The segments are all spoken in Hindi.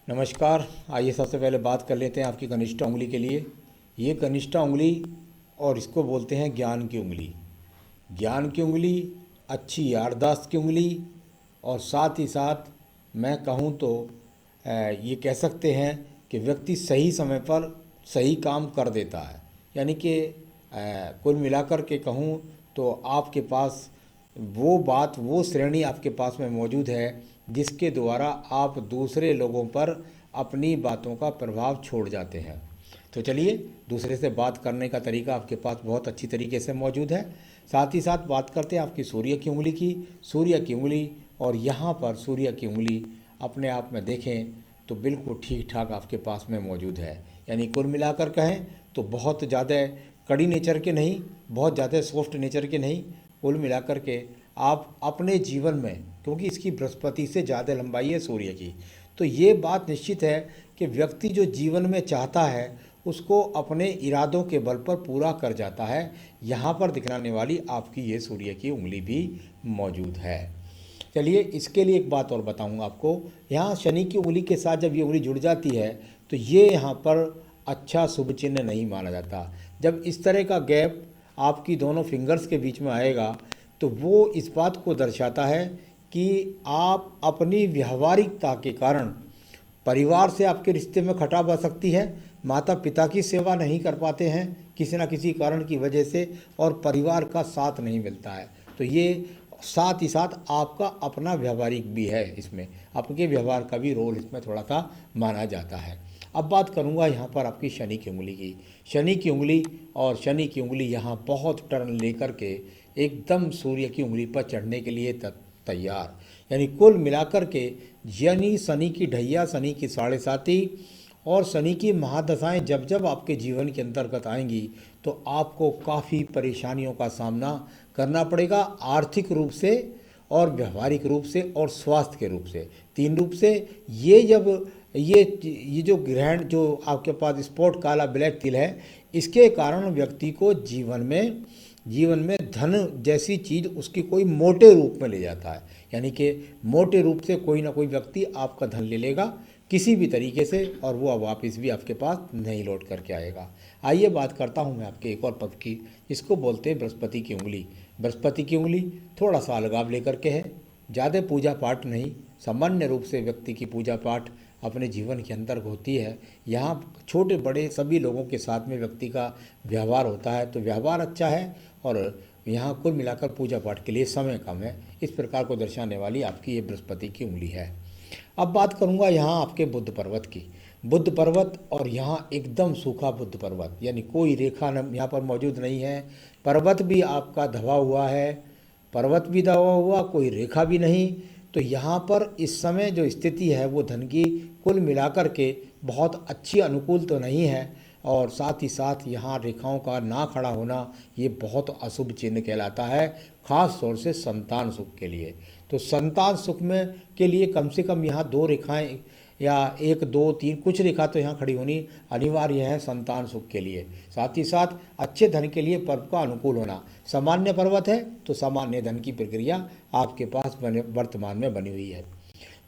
नमस्कार। आइए सबसे पहले बात कर लेते हैं आपकी कनिष्ठ उंगली के लिए। ये कनिष्ठ उंगली और इसको बोलते हैं ज्ञान की उंगली। ज्ञान की उंगली, अच्छी याददाश्त की उंगली और साथ ही साथ मैं कहूँ तो ये कह सकते हैं कि व्यक्ति सही समय पर सही काम कर देता है। यानी कि कुल मिलाकर के कहूँ तो आपके पास वो बात, वो श्रेणी आपके पास में मौजूद है जिसके द्वारा आप दूसरे लोगों पर अपनी बातों का प्रभाव छोड़ जाते हैं। तो चलिए, दूसरे से बात करने का तरीका आपके पास बहुत अच्छी तरीके से मौजूद है। साथ ही साथ बात करते हैं आपकी सूर्य की उंगली की। सूर्य की उंगली और यहाँ पर सूर्य की उंगली अपने आप में देखें तो बिल्कुल ठीक ठाक आपके पास में मौजूद है। यानी कुल मिलाकर कहें तो बहुत ज़्यादा कड़ी नेचर के नहीं, बहुत ज़्यादा सॉफ्ट नेचर के नहीं, कुल मिलाकर के आप अपने जीवन में, क्योंकि इसकी बृहस्पति से ज़्यादा लंबाई है सूर्य की, तो ये बात निश्चित है कि व्यक्ति जो जीवन में चाहता है उसको अपने इरादों के बल पर पूरा कर जाता है। यहाँ पर दिखलाने वाली आपकी ये सूर्य की उंगली भी मौजूद है। चलिए, इसके लिए एक बात और बताऊंगा आपको। यहाँ शनि की उंगली के साथ जब ये उंगली जुड़ जाती है तो ये यहाँ पर अच्छा शुभ चिन्ह नहीं माना जाता। जब इस तरह का गैप आपकी दोनों फिंगर्स के बीच में आएगा तो वो इस बात को दर्शाता है कि आप अपनी व्यवहारिकता के कारण परिवार से आपके रिश्ते में खटाव आ सकती है। माता पिता की सेवा नहीं कर पाते हैं किसी न किसी कारण की वजह से, और परिवार का साथ नहीं मिलता है। तो ये साथ ही साथ आपका अपना व्यवहारिक भी है, इसमें आपके व्यवहार का भी रोल इसमें थोड़ा सा माना जाता है। अब बात करूंगा यहाँ पर आपकी शनि की उंगली की। शनि की उंगली और शनि की उंगली यहाँ बहुत टर्न लेकर के एकदम सूर्य की उंगली पर चढ़ने के लिए तैयार। यानी कुल मिलाकर के यानी शनि की ढैया, शनि की साढ़े साती और शनि की महादशाएं जब जब आपके जीवन के अंतर्गत आएंगी तो आपको काफ़ी परेशानियों का सामना करना पड़ेगा, आर्थिक रूप से और व्यवहारिक रूप से और स्वास्थ्य के रूप से, तीन रूप से। ये जब ये जो ग्रहण जो आपके पास स्पॉट काला ब्लैक तिल है, इसके कारण व्यक्ति को जीवन में धन जैसी चीज़ उसकी कोई मोटे रूप में ले जाता है। यानी कि मोटे रूप से कोई ना कोई व्यक्ति आपका धन ले लेगा किसी भी तरीके से, और वो अब वापस भी आपके पास नहीं लौट करके आएगा। आइए बात करता हूँ मैं आपके एक और पद की, जिसको बोलते हैं बृहस्पति की उंगली। बृहस्पति की उंगली थोड़ा सा अलगाव लेकर के है, ज़्यादा पूजा पाठ नहीं, सामान्य रूप से व्यक्ति की पूजा पाठ अपने जीवन के अंदर होती है। यहाँ छोटे बड़े सभी लोगों के साथ में व्यक्ति का व्यवहार होता है, तो व्यवहार अच्छा है और यहाँ कुल मिलाकर पूजा पाठ के लिए समय कम है। इस प्रकार को दर्शाने वाली आपकी ये बृहस्पति की उंगली है। अब बात करूँगा यहाँ आपके बुध पर्वत की। बुध पर्वत और यहाँ एकदम सूखा बुध पर्वत, यानी कोई रेखा यहाँ पर मौजूद नहीं है। पर्वत भी आपका दबा हुआ है, पर्वत भी दबा हुआ, कोई रेखा भी नहीं। तो यहाँ पर इस समय जो स्थिति है वो धन की कुल मिलाकर के बहुत अच्छी अनुकूल तो नहीं है, और साथ ही साथ यहाँ रेखाओं का ना खड़ा होना ये बहुत अशुभ चिन्ह कहलाता है, खास तौर से संतान सुख के लिए। तो संतान सुख में के लिए कम से कम यहाँ दो रेखाएं या एक दो तीन कुछ रेखा तो यहाँ खड़ी होनी अनिवार्य है संतान सुख के लिए। साथ ही साथ अच्छे धन के लिए पर्व का अनुकूल होना। सामान्य पर्वत है तो सामान्य धन की प्रक्रिया आपके पास वर्तमान में बनी हुई है।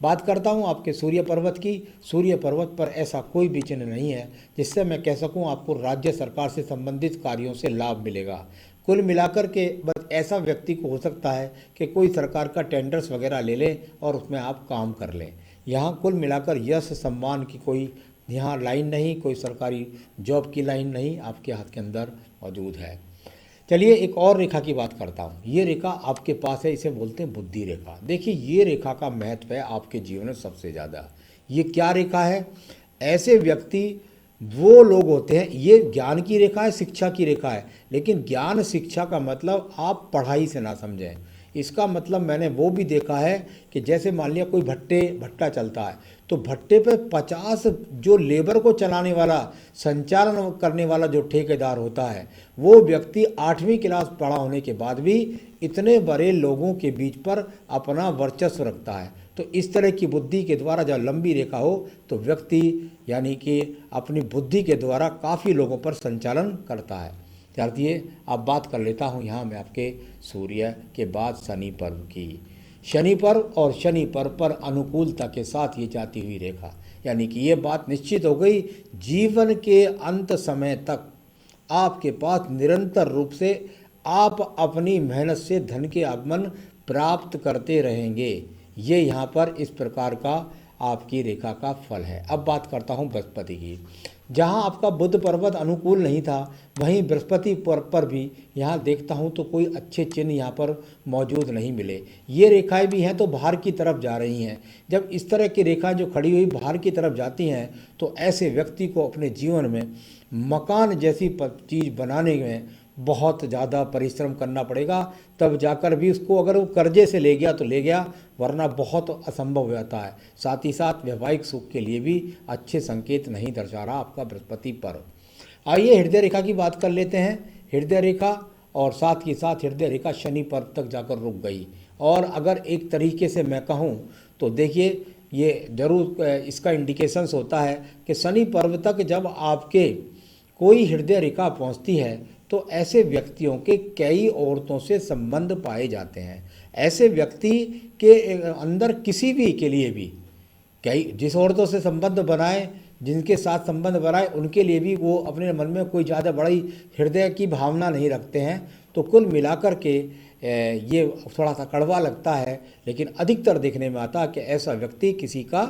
बात करता हूँ आपके सूर्य पर्वत की। सूर्य पर्वत पर ऐसा कोई भी चिन्ह नहीं है जिससे मैं कह सकूँ आपको राज्य सरकार से संबंधित कार्यों से लाभ मिलेगा। कुल मिलाकर के बस ऐसा व्यक्ति को हो सकता है कि कोई सरकार का टेंडर्स वगैरह ले लें और उसमें आप काम कर लें। यहाँ कुल मिलाकर यश सम्मान की कोई यहाँ लाइन नहीं, कोई सरकारी जॉब की लाइन नहीं आपके हाथ के अंदर मौजूद है। चलिए, एक और रेखा की बात करता हूँ। ये रेखा आपके पास है, इसे बोलते हैं बुद्धि रेखा। देखिए, ये रेखा का महत्व है आपके जीवन में सबसे ज़्यादा। ये क्या रेखा है? ऐसे व्यक्ति वो लोग होते हैं, ये ज्ञान की रेखा है, शिक्षा की रेखा है, लेकिन ज्ञान शिक्षा का मतलब आप पढ़ाई से ना समझें। इसका मतलब मैंने वो भी देखा है कि जैसे मान लिया कोई भट्टा चलता है तो भट्टे पे 50 जो लेबर को चलाने वाला, संचालन करने वाला जो ठेकेदार होता है, वो व्यक्ति 8वीं क्लास पढ़ा होने के बाद भी इतने बड़े लोगों के बीच पर अपना वर्चस्व रखता है। तो इस तरह की बुद्धि के द्वारा जब लंबी रेखा हो तो व्यक्ति यानी कि अपनी बुद्धि के द्वारा काफ़ी लोगों पर संचालन करता है। चलिए, अब बात कर लेता हूँ यहाँ मैं आपके सूर्य के बाद शनि पर्व की। शनि पर और शनि पर अनुकूलता के साथ ये जाती हुई रेखा, यानी कि ये बात निश्चित हो गई, जीवन के अंत समय तक आपके पास निरंतर रूप से आप अपनी मेहनत से धन के आगमन प्राप्त करते रहेंगे। ये यहाँ पर इस प्रकार का आपकी रेखा का फल है। अब बात करता हूँ बृहस्पति की। जहाँ आपका बुध पर्वत अनुकूल नहीं था, वहीं बृहस्पति पर भी यहाँ देखता हूँ तो कोई अच्छे चिन्ह यहाँ पर मौजूद नहीं मिले। ये रेखाएं भी हैं तो बाहर की तरफ जा रही हैं। जब इस तरह की रेखाएं जो खड़ी हुई बाहर की तरफ जाती हैं तो ऐसे व्यक्ति को अपने जीवन में मकान जैसी चीज़ बनाने में बहुत ज़्यादा परिश्रम करना पड़ेगा, तब जाकर भी उसको, अगर वो कर्जे से ले गया तो ले गया, वरना बहुत असंभव हो जाता है। साथ ही साथ वैवाहिक सुख के लिए भी अच्छे संकेत नहीं दर्शा रहा आपका बृहस्पति पर। आइए हृदय रेखा की बात कर लेते हैं। हृदय रेखा और साथ ही साथ हृदय रेखा शनि पर्व तक जाकर रुक गई। और अगर एक तरीके से मैं कहूँ तो देखिए, ये जरूर इसका इंडिकेशंस होता है कि शनि पर्व तक जब आपके कोई हृदय रेखा पहुँचती है तो ऐसे व्यक्तियों के कई औरतों से संबंध पाए जाते हैं। ऐसे व्यक्ति के अंदर किसी भी के लिए भी कई जिस औरतों से संबंध बनाए, जिनके साथ संबंध बनाए, उनके लिए भी वो अपने मन में कोई ज़्यादा बड़ी हृदय की भावना नहीं रखते हैं। तो कुल मिलाकर के ये थोड़ा सा कड़वा लगता है, लेकिन अधिकतर देखने में आता है कि ऐसा व्यक्ति किसी का,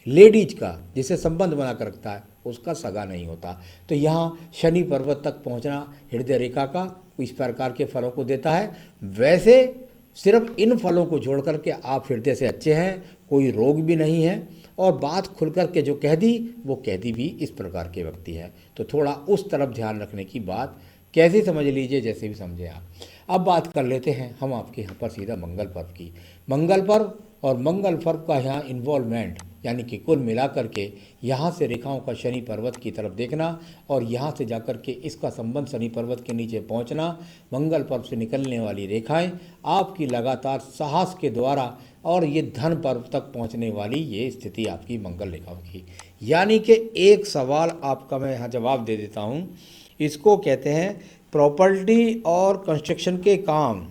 लेडीज का जिसे संबंध बना कर रखता है, उसका सगा नहीं होता। तो यहाँ शनि पर्वत तक पहुँचना हृदय रेखा का इस प्रकार के फलों को देता है। वैसे सिर्फ इन फलों को जोड़ करके आप हृदय से अच्छे हैं, कोई रोग भी नहीं है, और बात खुल कर के जो कह दी वो कह दी भी इस प्रकार के व्यक्ति है। तो थोड़ा उस तरफ ध्यान रखने की बात कैसे समझ लीजिए, जैसे भी समझे आप। अब बात कर लेते हैं हम आपके यहाँ पर सीधा मंगल पर्व की। मंगल पर्व और मंगल पर्व का यहाँ इन्वॉल्वमेंट, यानी कि कुल मिलाकर के यहाँ से रेखाओं का शनि पर्वत की तरफ देखना और यहाँ से जाकर के इसका संबंध शनि पर्वत के नीचे पहुँचना, मंगल पर्व से निकलने वाली रेखाएं आपकी लगातार साहस के द्वारा और ये धन पर्व तक पहुँचने वाली ये स्थिति आपकी मंगल रेखाओं की। यानी कि एक सवाल आपका मैं यहाँ जवाब दे देता हूँ। इसको कहते हैं प्रॉपर्टी और कंस्ट्रक्शन के काम।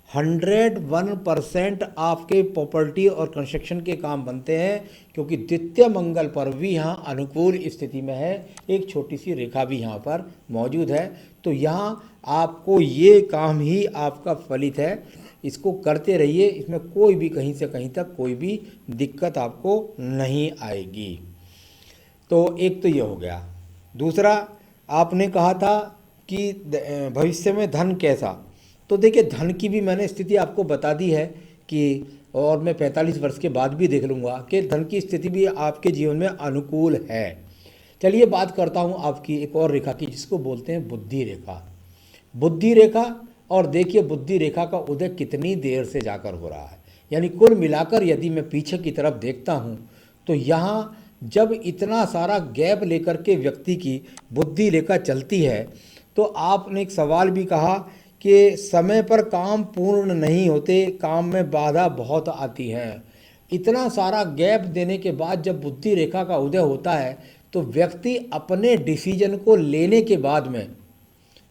101% आपके प्रॉपर्टी और कंस्ट्रक्शन के काम बनते हैं, क्योंकि द्वितीय मंगल पर्व भी यहाँ अनुकूल स्थिति में है। एक छोटी सी रेखा भी यहाँ पर मौजूद है। तो यहाँ आपको ये काम ही आपका फलित है, इसको करते रहिए। इसमें कोई भी कहीं से कहीं तक कोई भी दिक्कत आपको नहीं आएगी। तो एक तो ये हो गया। दूसरा, आपने कहा था कि भविष्य में धन कैसा, तो देखिए धन की भी मैंने स्थिति आपको बता दी है कि, और मैं 45 वर्ष के बाद भी देख लूँगा कि धन की स्थिति भी आपके जीवन में अनुकूल है। चलिए बात करता हूँ आपकी एक और रेखा की, जिसको बोलते हैं बुद्धि रेखा। बुद्धि रेखा, और देखिए बुद्धि रेखा का उदय कितनी देर से जाकर हो रहा है। यानी कुल मिलाकर यदि मैं पीछे की तरफ देखता हूँ तो यहाँ जब इतना सारा गैप लेकर के व्यक्ति की बुद्धि रेखा चलती है, तो आपने एक सवाल भी कहा कि समय पर काम पूर्ण नहीं होते, काम में बाधा बहुत आती है। इतना सारा गैप देने के बाद जब बुद्धि रेखा का उदय होता है तो व्यक्ति अपने डिसीजन को लेने के बाद में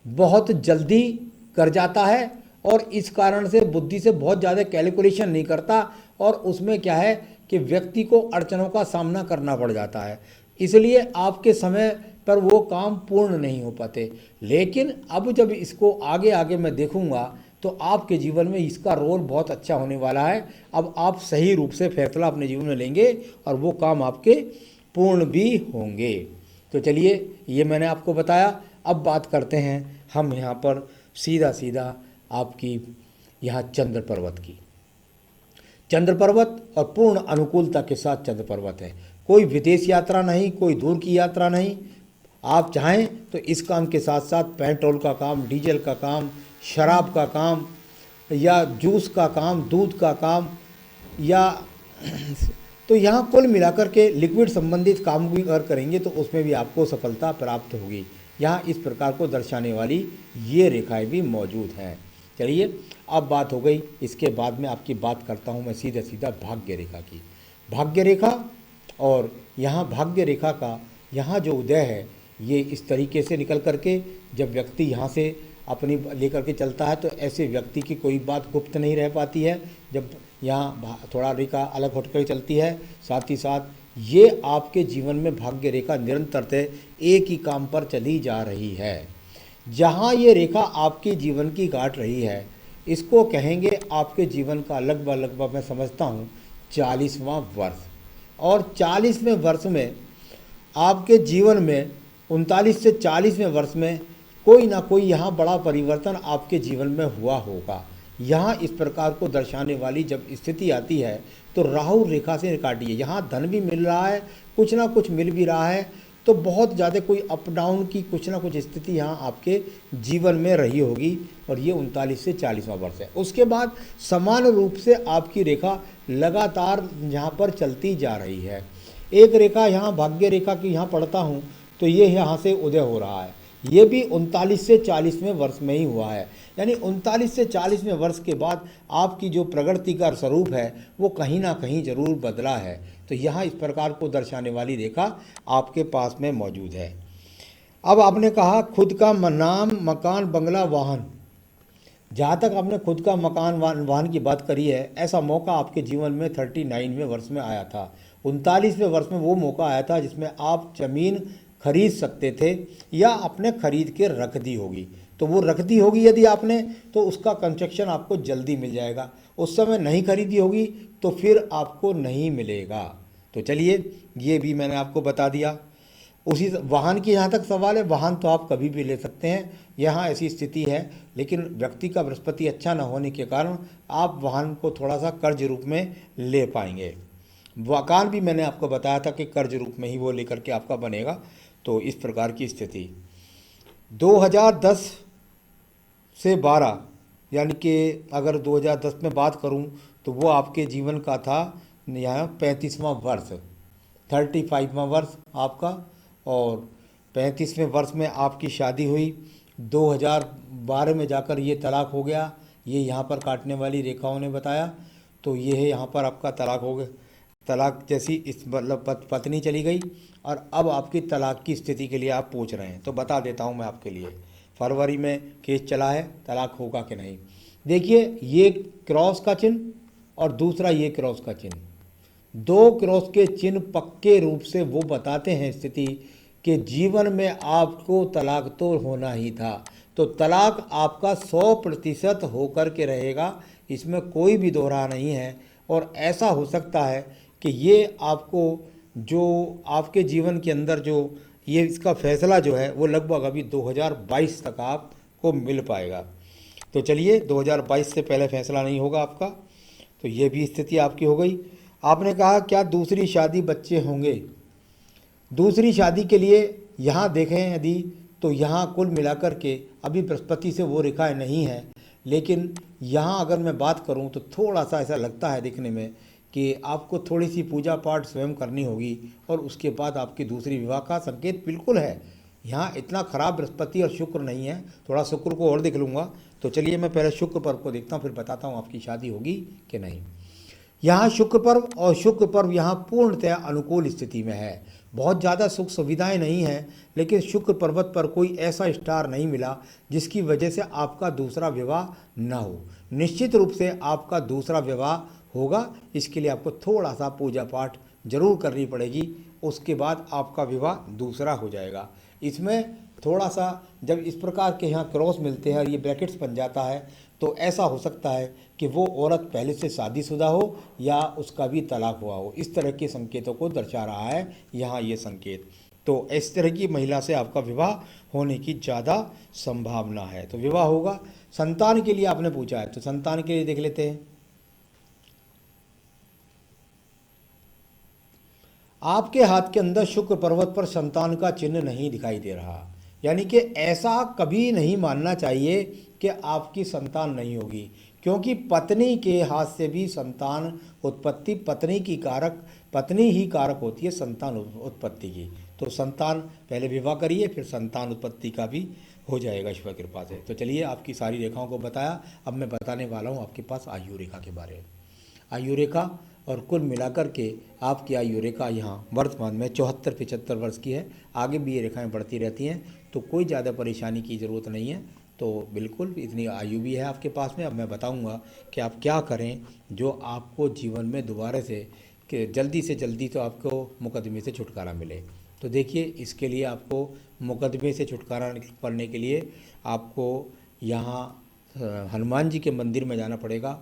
बहुत जल्दी कर जाता है, और इस कारण से बुद्धि से बहुत ज़्यादा कैलकुलेशन नहीं करता, और उसमें क्या है कि व्यक्ति को अड़चनों का सामना करना पड़ जाता है। इसलिए आपके समय पर वो काम पूर्ण नहीं हो पाते। लेकिन अब जब इसको आगे आगे मैं देखूंगा तो आपके जीवन में इसका रोल बहुत अच्छा होने वाला है। अब आप सही रूप से फैसला अपने जीवन में लेंगे और वो काम आपके पूर्ण भी होंगे। तो चलिए ये मैंने आपको बताया। अब बात करते हैं हम यहाँ पर सीधा सीधा आपकी यहाँ चंद्र पर्वत की। चंद्र पर्वत और पूर्ण अनुकूलता के साथ चंद्र पर्वत है। कोई विदेश यात्रा नहीं, कोई दूर की यात्रा नहीं। आप चाहें तो इस काम के साथ साथ पेट्रोल का काम, डीजल का काम, शराब का काम, या जूस का काम, दूध का काम, या तो यहाँ कुल मिलाकर के लिक्विड संबंधित काम भी अगर करेंगे तो उसमें भी आपको सफलता प्राप्त होगी। यहाँ इस प्रकार को दर्शाने वाली ये रेखाएं भी मौजूद हैं। चलिए अब बात हो गई। इसके बाद में आपकी बात करता हूँ मैं सीधा सीधा भाग्य रेखा की। भाग्य रेखा, और यहाँ भाग्य रेखा का यहाँ जो उदय है ये इस तरीके से निकल करके, जब व्यक्ति यहाँ से अपनी लेकर के चलता है, तो ऐसे व्यक्ति की कोई बात गुप्त नहीं रह पाती है जब यहाँ थोड़ा रेखा अलग हटकर चलती है। साथ ही साथ ये आपके जीवन में भाग्य रेखा निरंतरतः एक ही काम पर चली जा रही है। जहाँ ये रेखा आपके जीवन की काट रही है, इसको कहेंगे आपके जीवन का लगभग मैं समझता हूँ 40वां वर्ष। और 40वें वर्ष में आपके जीवन में 39 से 40वें वर्ष में कोई ना कोई यहाँ बड़ा परिवर्तन आपके जीवन में हुआ होगा। यहाँ इस प्रकार को दर्शाने वाली जब स्थिति आती है तो राहु रेखा से काटिए। यहाँ धन भी मिल रहा है, कुछ ना कुछ मिल भी रहा है, तो बहुत ज़्यादा कोई अप डाउन की कुछ ना कुछ स्थिति यहाँ आपके जीवन में रही होगी। और ये 39 से 40वां वर्ष है। उसके बाद समान रूप से आपकी रेखा लगातार यहाँ पर चलती जा रही है। एक रेखा यहाँ भाग्य रेखा की यहाँ पढ़ता हूँ तो ये यहाँ से उदय हो रहा है, ये भी 39 से 40वें वर्ष में ही हुआ है। यानी 39 से 40वें वर्ष के बाद आपकी जो प्रगति का स्वरूप है वो कहीं ना कहीं जरूर बदला है। तो यहाँ इस प्रकार को दर्शाने वाली रेखा आपके पास में मौजूद है। अब आपने कहा खुद का नाम, मकान, बंगला, वाहन। जहाँ तक आपने खुद का मकान वाहन की बात करी है, ऐसा मौका आपके जीवन में 39वें वर्ष में आया था। 39वें वर्ष में वो मौका आया था जिसमें आप ज़मीन खरीद सकते थे या आपने खरीद के रख दी होगी। तो वो रख दी होगी यदि आपने, तो उसका कंस्ट्रक्शन आपको जल्दी मिल जाएगा। उस समय नहीं खरीदी होगी तो फिर आपको नहीं मिलेगा। तो चलिए ये भी मैंने आपको बता दिया। उसी वाहन की जहाँ तक सवाल है, वाहन तो आप कभी भी ले सकते हैं, यहाँ ऐसी स्थिति है। लेकिन व्यक्ति का बृहस्पति अच्छा न होने के कारण आप वाहन को थोड़ा सा कर्ज रूप में ले पाएंगे। मकान भी मैंने आपको बताया था कि कर्ज रूप में ही वो लेकर के आपका बनेगा। तो इस प्रकार की स्थिति 2010 से 12, यानी कि अगर 2010 में बात करूं तो वो आपके जीवन का था यहाँ 35वां वर्ष, 35वां वर्ष आपका। और 35वें वर्ष में आपकी शादी हुई, 2012 में जाकर ये तलाक हो गया। ये यहाँ पर काटने वाली रेखाओं ने बताया। तो ये है यहाँ पर आपका तलाक हो गया, तलाक जैसी इस मतलब पत्नी चली गई। और अब आपकी तलाक की स्थिति के लिए आप पूछ रहे हैं, तो बता देता हूँ मैं आपके लिए। फरवरी में केस चला है, तलाक होगा कि नहीं। देखिए ये क्रॉस का चिन्ह और दूसरा ये क्रॉस का चिन्ह, दो क्रॉस के चिन्ह पक्के रूप से वो बताते हैं स्थिति कि जीवन में आपको तलाक तो होना ही था। तो तलाक आपका 100% होकर के रहेगा, इसमें कोई भी दोहरा नहीं है। और ऐसा हो सकता है कि ये आपको जो आपके जीवन के अंदर जो ये इसका फैसला जो है वो लगभग अभी 2022 तक आपको मिल पाएगा। तो चलिए 2022 से पहले फैसला नहीं होगा आपका। तो ये भी स्थिति आपकी हो गई। आपने कहा क्या दूसरी शादी, बच्चे होंगे। दूसरी शादी के लिए यहाँ देखें यदि, तो यहाँ कुल मिलाकर के अभी बृहस्पति से वो रेखाएं नहीं है। लेकिन यहाँ अगर मैं बात करूँ तो थोड़ा सा ऐसा लगता है दिखने में कि आपको थोड़ी सी पूजा पाठ स्वयं करनी होगी और उसके बाद आपकी दूसरी विवाह का संकेत बिल्कुल है। यहाँ इतना खराब बृहस्पति और शुक्र नहीं है, थोड़ा शुक्र को और देख लूँगा। तो चलिए मैं पहले शुक्र पर्व को देखता हूँ, फिर बताता हूँ आपकी शादी होगी कि नहीं। यहाँ शुक्र पर्व, और शुक्र पर्व यहाँ पूर्णतः अनुकूल स्थिति में है। बहुत ज़्यादा सुख सुविधाएं नहीं हैं, लेकिन शुक्र पर्वत पर कोई ऐसा स्टार नहीं मिला जिसकी वजह से आपका दूसरा विवाह न हो। निश्चित रूप से आपका दूसरा विवाह होगा, इसके लिए आपको थोड़ा सा पूजा पाठ जरूर करनी पड़ेगी, उसके बाद आपका विवाह दूसरा हो जाएगा। इसमें थोड़ा सा जब इस प्रकार के यहाँ क्रॉस मिलते हैं और ये ब्रैकेट्स बन जाता है, तो ऐसा हो सकता है कि वो औरत पहले से शादीशुदा हो या उसका भी तलाक हुआ हो। इस तरह के संकेतों को दर्शा रहा है यहाँ ये संकेत। तो इस तरह की महिला से आपका विवाह होने की ज़्यादा संभावना है। तो विवाह होगा। संतान के लिए आपने पूछा है, तो संतान के लिए देख लेते हैं। आपके हाथ के अंदर शुक्र पर्वत पर संतान का चिन्ह नहीं दिखाई दे रहा, यानी कि ऐसा कभी नहीं मानना चाहिए कि आपकी संतान नहीं होगी, क्योंकि पत्नी के हाथ से भी संतान उत्पत्ति, पत्नी ही कारक होती है संतान उत्पत्ति की। तो संतान पहले विवाह करिए, फिर संतान उत्पत्ति का भी हो जाएगा ईश्वर कृपा से। तो चलिए आपकी सारी रेखाओं को बताया। अब मैं बताने वाला हूँ आपके पास आयु रेखा के बारे में। आयु रेखा और कुल मिलाकर के आपकी आयु रेखा यहाँ वर्तमान में 74-75 वर्ष की है। आगे भी ये रेखाएं बढ़ती रहती हैं, तो कोई ज़्यादा परेशानी की ज़रूरत नहीं है। तो बिल्कुल इतनी आयु भी है आपके पास में। अब मैं बताऊंगा कि आप क्या करें जो आपको जीवन में दोबारा से जल्दी तो आपको मुकदमे से छुटकारा मिले। तो देखिए, इसके लिए आपको मुकदमे से छुटकारा पाने के लिए आपको यहाँ हनुमान जी के मंदिर में जाना पड़ेगा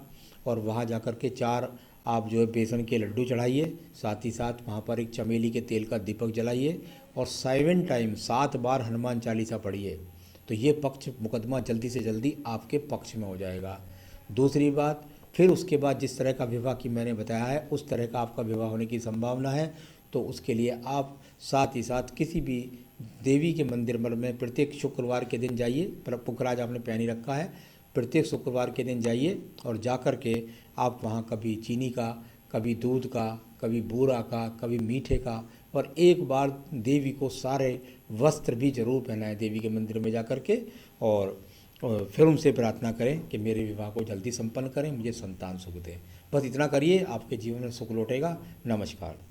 और वहाँ जाकर के 4 आप जो है बेसन के लड्डू चढ़ाइए, साथ ही साथ वहाँ पर एक चमेली के तेल का दीपक जलाइए और 7 टाइम 7 बार हनुमान चालीसा पढ़िए। तो ये पक्ष मुकदमा जल्दी से जल्दी आपके पक्ष में हो जाएगा। दूसरी बात, फिर उसके बाद जिस तरह का विवाह की मैंने बताया है उस तरह का आपका विवाह होने की संभावना है। तो उसके लिए आप साथ ही साथ किसी भी देवी के मंदिर में प्रत्येक शुक्रवार के दिन जाइए। पुखराज आपने पहन ही रखा है, प्रत्येक शुक्रवार के दिन जाइए और जा कर के आप वहाँ कभी चीनी का, कभी दूध का, कभी बूरा का, कभी मीठे का, और एक बार देवी को सारे वस्त्र भी जरूर पहनाएं देवी के मंदिर में जा कर के। और फिर उनसे प्रार्थना करें कि मेरे विवाह को जल्दी संपन्न करें, मुझे संतान सुख दें। बस इतना करिए, आपके जीवन में सुख लौटेगा। नमस्कार।